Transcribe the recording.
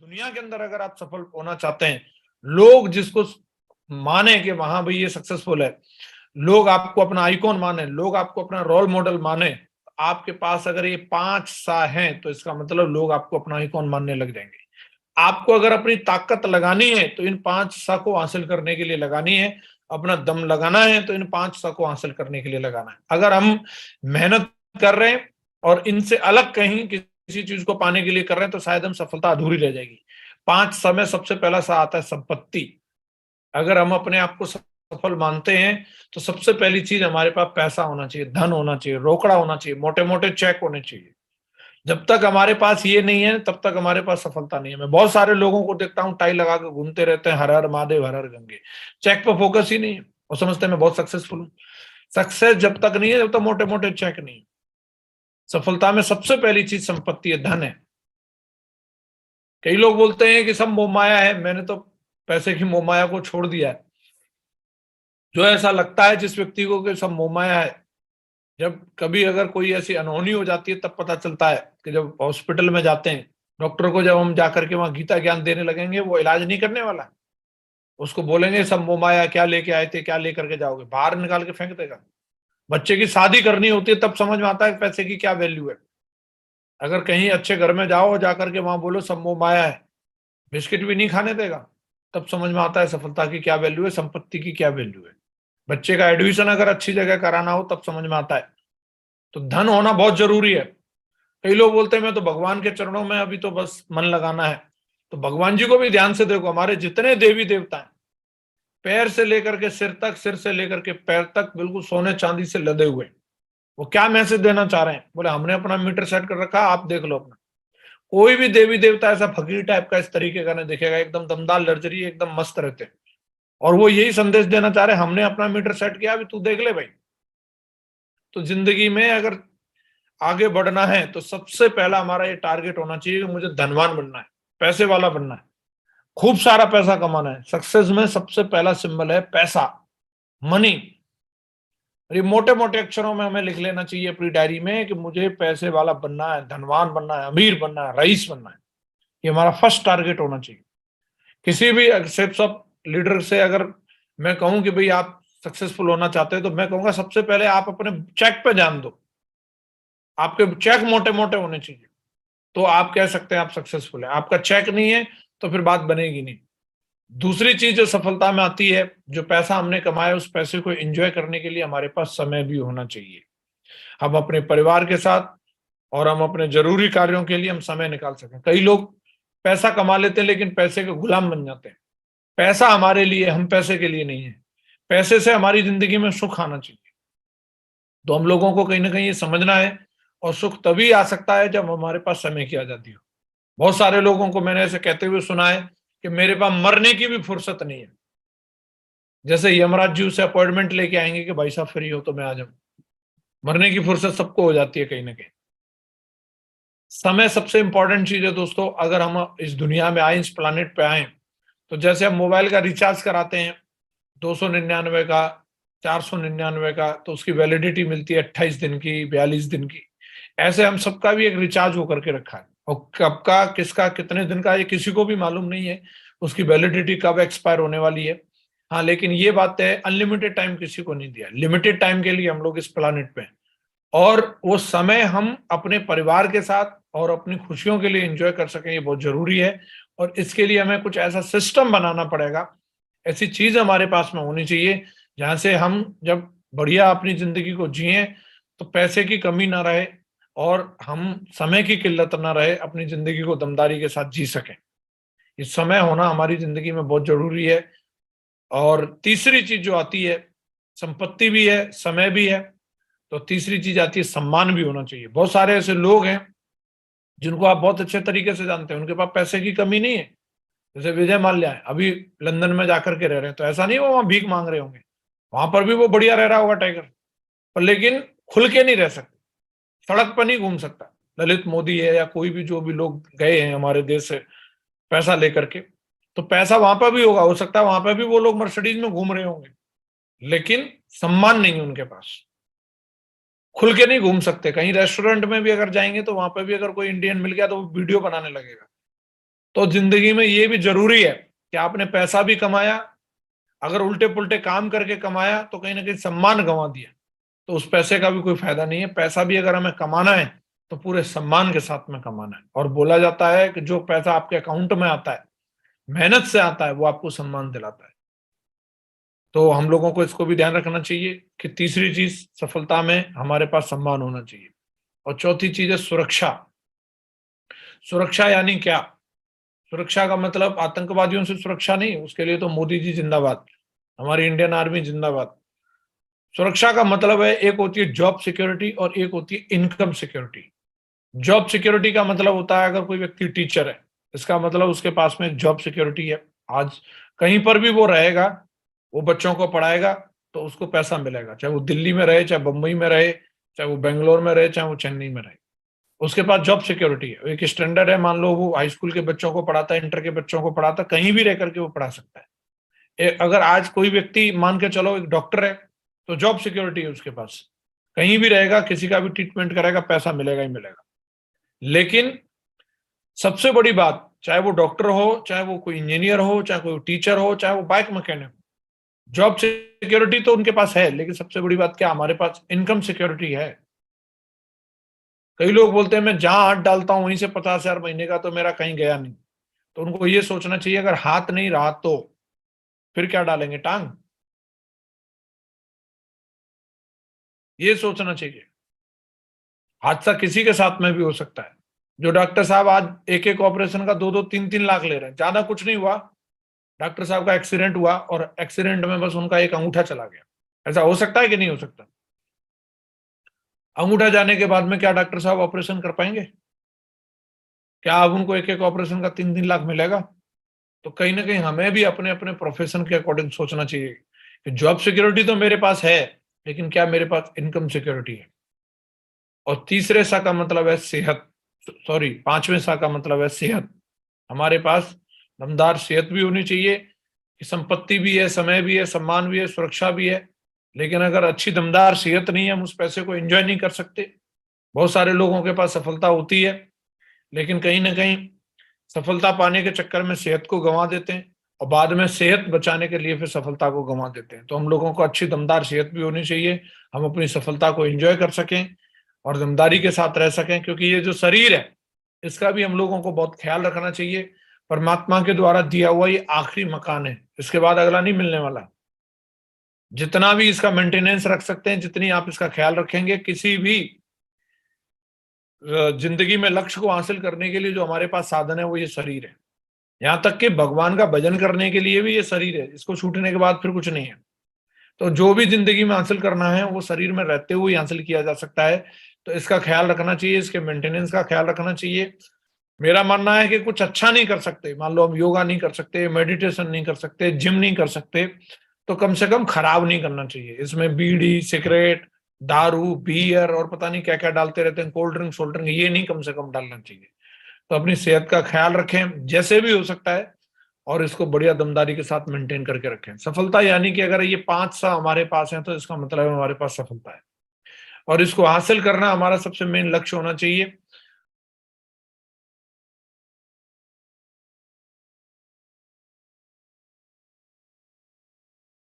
दुनिया के अंदर अगर आप सफल होना चाहते हैं, लोग जिसको माने कि वहां भाई ये सक्सेसफुल है, लोग आपको अपना आइकॉन माने, लोग आपको अपना रोल मॉडल माने, आपके पास अगर ये 5 सा हैं तो इसका मतलब लोग आपको अपना आइकॉन मानने लग जाएंगे। आपको अगर अपनी ताकत लगानी है तो इन 5 सा को हासिल करने के लिए लगानी है, अपना दम लगाना है तो इन 5 सा को हासिल करने के लिए लगाना है। अगर हम मेहनत कर रहे हैं और इनसे अलग कहीं किसी चीज को पाने के लिए कर रहे हैं तो शायद हम सफलता अधूरी रह जाएगी। 5 सा में सबसे पहला सा आता है संपत्ति। अगर हम अपने आप को सफल मानते हैं तो सबसे पहली चीज हमारे पास पैसा होना चाहिए, धन होना चाहिए, रोकड़ा होना चाहिए, मोटे मोटे चेक होने चाहिए। जब तक हमारे पास ये नहीं है तब तक हमारे पास सफलता नहीं है। मैं बहुत सारे लोगों को देखता हूँ टाई लगा के घूमते रहते हैं, हर हर महादेव हर हर गंगे, चेक पर फोकस ही नहीं है और समझते हैं मैं बहुत सक्सेसफुल हूँ। सक्सेस जब तक नहीं है जब तक मोटे मोटे चेक नहीं है। सफलता में सबसे पहली चीज संपत्ति है, धन है। कई लोग बोलते हैं कि सब मोहमाया है, मैंने तो पैसे की मोहमाया को छोड़ दिया है। जो ऐसा लगता है जिस व्यक्ति को कि सब मोहमाया है, जब कभी अगर कोई ऐसी अनहोनी हो जाती है तब पता चलता है कि जब हॉस्पिटल में जाते हैं, डॉक्टर को जब हम जाकर के वहां गीता ज्ञान देने लगेंगे, वो इलाज नहीं करने वाला। उसको बोलेंगे सब मोहमाया, क्या लेके आए थे, क्या लेकर के जाओगे, बाहर निकाल के फेंक देगा। बच्चे की शादी करनी होती है तब समझ में आता है पैसे की क्या वैल्यू है। अगर कहीं अच्छे घर में जाओ, जाकर के वहां बोलो सब मोहमाया है, बिस्किट भी नहीं खाने देगा, तब समझ में आता है सफलता की क्या वैल्यू है, संपत्ति की क्या वैल्यू है। बच्चे का एडमिशन अगर अच्छी जगह कराना हो तब समझ में आता है। तो धन होना बहुत जरूरी है। कई लोग बोलते हैं मैं तो भगवान के चरणों में अभी तो बस मन लगाना है। तो भगवान जी को भी ध्यान से देखो, हमारे जितने देवी देवता हैं, पैर से लेकर के सिर तक, सिर से लेकर के पैर तक बिल्कुल सोने चांदी से लदे हुए। वो क्या मैसेज देना चाह रहे हैं? बोले हमने अपना मीटर सेट कर रखा, आप देख लो अपना। कोई भी देवी देवता ऐसा फकीर टाइप का इस तरीके का नहीं दिखेगा, एकदम दमदार लग्जरी, एकदम मस्त रहते हैं। और वो यही संदेश देना चाह रहे हैं, हमने अपना मीटर सेट किया, अभी तू देख ले भाई। तो जिंदगी में अगर आगे बढ़ना है तो सबसे पहला हमारा ये टारगेट होना चाहिए कि मुझे धनवान बनना है, पैसे वाला बनना है, खूब सारा पैसा कमाना है। सक्सेस में सबसे पहला सिंबल है पैसा, मनी। ये मोटे मोटे अक्षरों में हमें लिख लेना चाहिए अपनी डायरी में कि मुझे पैसे वाला बनना है, धनवान बनना है, अमीर बनना है, रईस बनना है। ये हमारा फर्स्ट टारगेट होना चाहिए। किसी भी सेप्स ऑफ लीडर से अगर मैं कहूं कि भाई आप सक्सेसफुल होना चाहते हैं तो मैं कहूंगा सबसे पहले आप अपने चेक पे ध्यान दो। आपके चेक मोटे मोटे होने चाहिए तो आप कह सकते हैं आप सक्सेसफुल है। आपका चेक नहीं है तो फिर बात बनेगी नहीं। दूसरी चीज जो सफलता में आती है, जो पैसा हमने कमाया उस पैसे को एंजॉय करने के लिए हमारे पास समय भी होना चाहिए। हम अपने परिवार के साथ और हम अपने जरूरी कार्यों के लिए हम समय निकाल सकें। कई लोग पैसा कमा लेते हैं लेकिन पैसे के गुलाम बन जाते हैं। पैसा हमारे लिए, हम पैसे के लिए नहीं है। पैसे से हमारी जिंदगी में सुख आना चाहिए। तो हम लोगों को कहीं ना कहीं ये समझना है। और सुख तभी आ सकता है जब हमारे पास समय की आजादी हो। बहुत सारे लोगों को मैंने ऐसे कहते हुए सुना है कि मेरे पास मरने की भी फुर्सत नहीं है। जैसे यमराज जी उसे अपॉइंटमेंट लेके आएंगे कि भाई साहब फ्री हो तो मैं आ जाऊं। मरने की फुर्सत सबको हो जाती है कहीं ना कहीं। समय सबसे इंपॉर्टेंट चीज है दोस्तों। अगर हम इस दुनिया में आए, इस प्लानिट पे आए, तो जैसे हम मोबाइल का रिचार्ज कराते हैं 299 का, 499 का, तो उसकी वैलिडिटी मिलती है 28 दिन की, 42 दिन की। ऐसे हम सबका भी एक रिचार्ज होकर के रखा है और कब का, किसका, कितने दिन का, ये किसी को भी मालूम नहीं है। उसकी वैलिडिटी कब एक्सपायर होने वाली है। हाँ, लेकिन ये बात है अनलिमिटेड टाइम किसी को नहीं दिया, लिमिटेड टाइम के लिए हम लोग इस प्लानिट पे हैं। और वो समय हम अपने परिवार के साथ और अपनी खुशियों के लिए एंजॉय कर सकें, ये बहुत जरूरी है। और इसके लिए हमें कुछ ऐसा सिस्टम बनाना पड़ेगा, ऐसी चीज हमारे पास में होनी चाहिए जहां से हम जब बढ़िया अपनी जिंदगी को जिए तो पैसे की कमी ना रहे और हम समय की किल्लत ना रहे, अपनी जिंदगी को दमदारी के साथ जी सकें। ये समय होना हमारी जिंदगी में बहुत जरूरी है। और तीसरी चीज जो आती है, संपत्ति भी है, समय भी है, तो तीसरी चीज आती है सम्मान भी होना चाहिए। बहुत सारे ऐसे लोग हैं जिनको आप बहुत अच्छे तरीके से जानते हैं, उनके पास पैसे की कमी नहीं है। जैसे विजय माल्या है, अभी लंदन में जाकर के रह रहे हैं, तो ऐसा नहीं वो वहां भीख मांग रहे होंगे, वहां पर भी वो बढ़िया रह रहा होगा टाइगर। पर लेकिन खुल के नहीं रह सकते, सड़क पर नहीं घूम सकता। ललित मोदी है या कोई भी जो भी लोग गए हैं हमारे देश से पैसा लेकर के, तो पैसा वहां पर भी होगा, हो सकता है वहां पर भी वो लोग मर्सिडीज में घूम रहे होंगे, लेकिन सम्मान नहीं है उनके पास। खुल के नहीं घूम सकते। कहीं रेस्टोरेंट में भी अगर जाएंगे तो वहां पर भी अगर कोई इंडियन मिल गया तो वो वीडियो बनाने लगेगा। तो जिंदगी में ये भी जरूरी है कि आपने पैसा भी कमाया, अगर उल्टे पुल्टे काम करके कमाया तो कहीं ना कहीं सम्मान गंवा दिया, तो उस पैसे का भी कोई फायदा नहीं है। पैसा भी अगर हमें कमाना है तो पूरे सम्मान के साथ में कमाना है। और बोला जाता है कि जो पैसा आपके अकाउंट में आता है, मेहनत से आता है, वो आपको सम्मान दिलाता है। तो हम लोगों को इसको भी ध्यान रखना चाहिए कि तीसरी चीज सफलता में हमारे पास सम्मान होना चाहिए। और चौथी चीज है सुरक्षा। सुरक्षा यानी क्या? सुरक्षा का मतलब आतंकवादियों से सुरक्षा नहीं, उसके लिए तो मोदी जी जिंदाबाद, हमारी इंडियन आर्मी जिंदाबाद। सुरक्षा का मतलब है, एक होती है जॉब सिक्योरिटी और एक होती है इनकम सिक्योरिटी। जॉब सिक्योरिटी का मतलब होता है, अगर कोई व्यक्ति टीचर है, इसका मतलब उसके पास में एक जॉब सिक्योरिटी है। आज कहीं पर भी वो रहेगा, वो बच्चों को पढ़ाएगा, तो उसको पैसा मिलेगा, चाहे वो दिल्ली में रहे, चाहे बम्बई में रहे, चाहे वो बेंगलोर में रहे, चाहे वो चेन्नई में रहे, उसके पास जॉब सिक्योरिटी है। एक स्टैंडर्ड है, मान लो वो हाई स्कूल के बच्चों को पढ़ाता है, इंटर के बच्चों को पढ़ाता है, कहीं भी रह करके वो पढ़ा सकता है। अगर आज कोई व्यक्ति मान के चलो एक डॉक्टर है, तो जॉब सिक्योरिटी है उसके पास, कहीं भी रहेगा, किसी का भी ट्रीटमेंट करेगा, पैसा मिलेगा ही मिलेगा। लेकिन सबसे बड़ी बात, चाहे वो डॉक्टर हो, चाहे वो कोई इंजीनियर हो, चाहे कोई टीचर हो, चाहे वो बाइक मैकेनिक हो, जॉब सिक्योरिटी तो उनके पास है, लेकिन सबसे बड़ी बात क्या, हमारे पास इनकम सिक्योरिटी है। कई लोग बोलते हैं मैं जहां हाथ डालता हूं वहीं से 50,000 महीने का तो मेरा कहीं गया नहीं। तो उनको ये सोचना चाहिए, अगर हाथ नहीं रहा तो फिर क्या डालेंगे, टांग? ये सोचना चाहिए। हादसा किसी के साथ में भी हो सकता है। जो डॉक्टर साहब आज एक एक ऑपरेशन का 2-2 3-3 लाख ले रहे हैं, ज्यादा कुछ नहीं हुआ, डॉक्टर साहब का एक्सीडेंट हुआ और एक्सीडेंट में बस उनका एक अंगूठा चला गया, ऐसा हो सकता है कि नहीं हो सकता? अंगूठा जाने के बाद में क्या डॉक्टर साहब ऑपरेशन कर पाएंगे? क्या अब उनको एक एक ऑपरेशन का 3-3 लाख मिलेगा? तो कहीं ना कहीं हमें भी अपने अपने प्रोफेशन के अकॉर्डिंग सोचना चाहिए कि जॉब सिक्योरिटी तो मेरे पास है, लेकिन क्या मेरे पास इनकम सिक्योरिटी है? और तीसरे सा का मतलब है सेहत, सॉरी, पांचवें सा का मतलब है सेहत। हमारे पास दमदार सेहत भी होनी चाहिए, कि संपत्ति भी है, समय भी है, सम्मान भी है, सुरक्षा भी है, लेकिन अगर अच्छी दमदार सेहत नहीं है, हम उस पैसे को एंजॉय नहीं कर सकते। बहुत सारे लोगों के पास सफलता होती है, लेकिन कहीं ना कहीं सफलता पाने के चक्कर में सेहत को गंवा देते हैं, और बाद में सेहत बचाने के लिए फिर सफलता को गंवा देते हैं। तो हम लोगों को अच्छी दमदार सेहत भी होनी चाहिए, हम अपनी सफलता को एंजॉय कर सकें और दमदारी के साथ रह सकें, क्योंकि ये जो शरीर है, इसका भी हम लोगों को बहुत ख्याल रखना चाहिए। परमात्मा के द्वारा दिया हुआ ये आखिरी मकान है, इसके बाद अगला नहीं मिलने वाला। जितना भी इसका मेंटेनेंस रख सकते हैं, जितनी आप इसका ख्याल रखेंगे, किसी भी जिंदगी में लक्ष्य को हासिल करने के लिए जो हमारे पास साधन है वो ये शरीर है। यहाँ तक कि भगवान का भजन करने के लिए भी ये शरीर है, इसको छूटने के बाद फिर कुछ नहीं है। तो जो भी जिंदगी में हासिल करना है वो शरीर में रहते हुए हासिल किया जा सकता है। तो इसका ख्याल रखना चाहिए, इसके मेंटेनेंस का ख्याल रखना चाहिए। मेरा मानना है कि कुछ अच्छा नहीं कर सकते, मान लो हम योगा नहीं कर सकते, मेडिटेशन नहीं कर सकते, जिम नहीं कर सकते, तो कम से कम खराब नहीं करना चाहिए। इसमें बीड़ी, सिगरेट, दारू, बियर और पता नहीं क्या क्या डालते रहते हैं, कोल्ड ड्रिंक, सोल्ड ड्रिंक, ये नहीं कम से कम डालना चाहिए। तो अपनी सेहत का ख्याल रखें जैसे भी हो सकता है, और इसको बढ़िया दमदारी के साथ मेंटेन करके रखें। सफलता यानी कि अगर ये 5 सा हमारे पास है तो इसका मतलब है हमारे पास सफलता है, और इसको हासिल करना हमारा सबसे मेन लक्ष्य होना चाहिए।